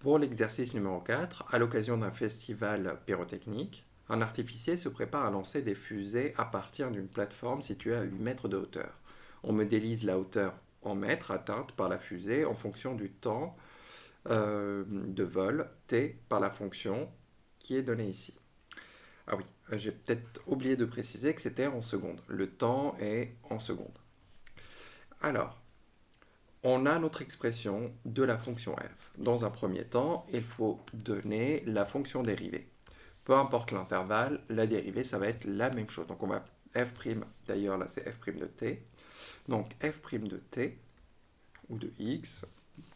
Pour l'exercice numéro 4, à l'occasion d'un festival pyrotechnique, un artificier se prépare à lancer des fusées à partir d'une plateforme située à 8 mètres de hauteur. On modélise la hauteur en mètres atteinte par la fusée en fonction du temps de vol t par la fonction qui est donnée ici. Ah oui, j'ai peut-être oublié de préciser que c'était en secondes. Le temps est en secondes. Alors, on a notre expression de la fonction f. Dans un premier temps, il faut donner la fonction dérivée. Peu importe l'intervalle, la dérivée, ça va être la même chose. Donc on va f', d'ailleurs là c'est f' de t. Donc f' de t, ou de x,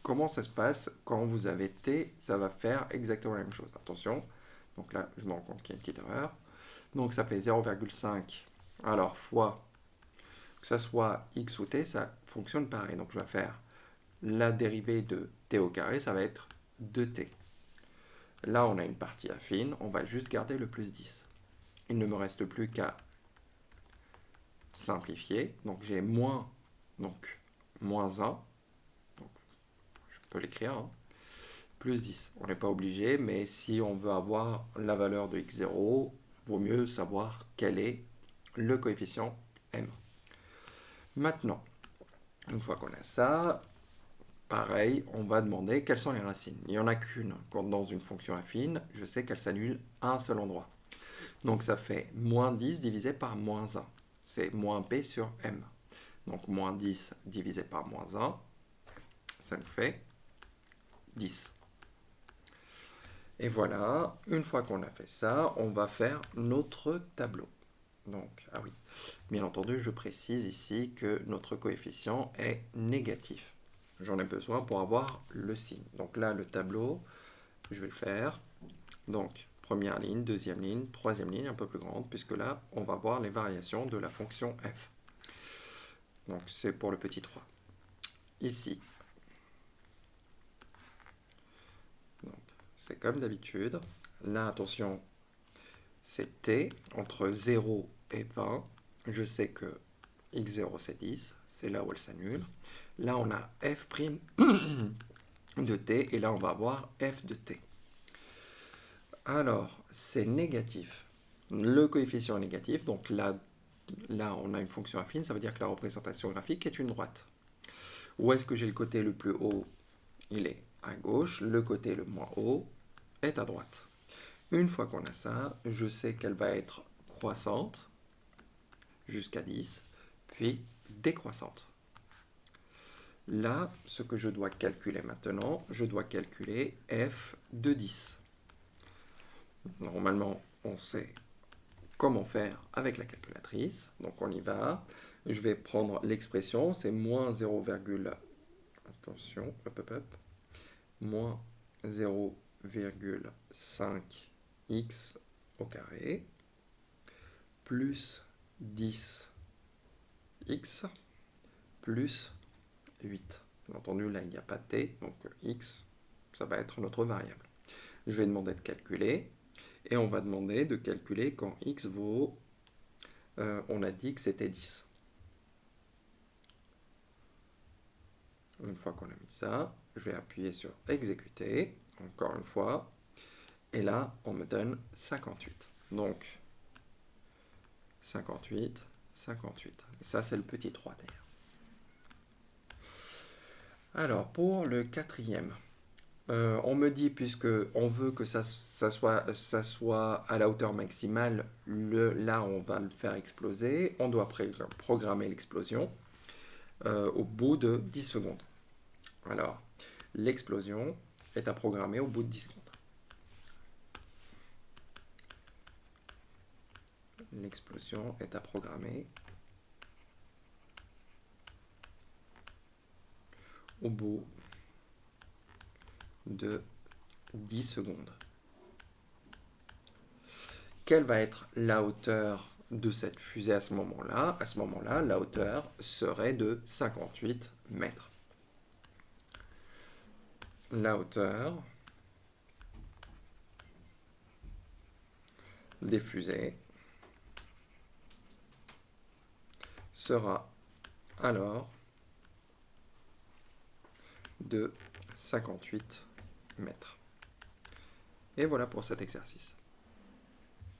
comment ça se passe quand vous avez t, ça va faire exactement la même chose. Attention, donc là je me rends compte qu'il y a une petite erreur. Donc ça fait 0,5, alors fois, que ça soit x ou t, ça fonctionne pareil. Donc je vais faire la dérivée de t au carré, ça va être 2t. Là, on a une partie affine, on va juste garder le plus 10. Il ne me reste plus qu'à simplifier. Donc j'ai moins, donc moins 1, donc je peux l'écrire, hein, plus 10. On n'est pas obligé, mais si on veut avoir la valeur de x0, vaut mieux savoir quel est le coefficient m. Maintenant, une fois qu'on a ça, pareil, on va demander quelles sont les racines. Il n'y en a qu'une. Quand dans une fonction affine, je sais qu'elle s'annule à un seul endroit. Donc ça fait moins 10 divisé par moins 1. C'est moins p sur m. Donc moins 10 divisé par moins 1, ça nous fait 10. Et voilà, une fois qu'on a fait ça, on va faire notre tableau. Donc, ah oui, bien entendu, je précise ici que notre coefficient est négatif. J'en ai besoin pour avoir le signe. Donc là, le tableau, je vais le faire. Donc, première ligne, deuxième ligne, troisième ligne, un peu plus grande, puisque là, on va voir les variations de la fonction f. Donc, c'est pour le petit 3. Ici, c'est comme d'habitude. Là, attention, c'est t entre 0 et 20. Je sais que x0 c'est 10, c'est là où elle s'annule. Là, on a f' de t, et là, on va avoir f de t. Alors, c'est négatif. Le coefficient est négatif, donc là, on a une fonction affine, ça veut dire que la représentation graphique est une droite. Où est-ce que j'ai le côté le plus haut? Il est à gauche, le côté le moins haut est à droite. Une fois qu'on a ça, je sais qu'elle va être croissante jusqu'à 10, puis décroissante. Là, ce que je dois calculer maintenant, je dois calculer f de 10. Normalement, on sait comment faire avec la calculatrice, donc on y va. Je vais prendre l'expression, c'est moins 0, attention, moins 0,5x au carré plus 10x plus 8. Bien entendu, là, il n'y a pas de t, donc x, ça va être notre variable. Je vais demander de calculer, et on va demander de calculer quand x vaut, on a dit que c'était 10. Une fois qu'on a mis ça, je vais appuyer sur exécuter, encore une fois, et là, on me donne 58. Donc, 58, 58. Ça, c'est le petit 3 d'ailleurs. Alors, pour le quatrième, on me dit, puisque on veut que ça soit à la hauteur maximale, là, on va le faire exploser. On doit programmer l'explosion au bout de 10 secondes. Alors, l'explosion est à programmer au bout de 10 secondes. L'explosion est à programmer au bout de 10 secondes. Quelle va être la hauteur de cette fusée à ce moment-là? À ce moment-là, la hauteur serait de 58 mètres. La hauteur des fusées sera alors de 58 mètres. Et voilà pour cet exercice.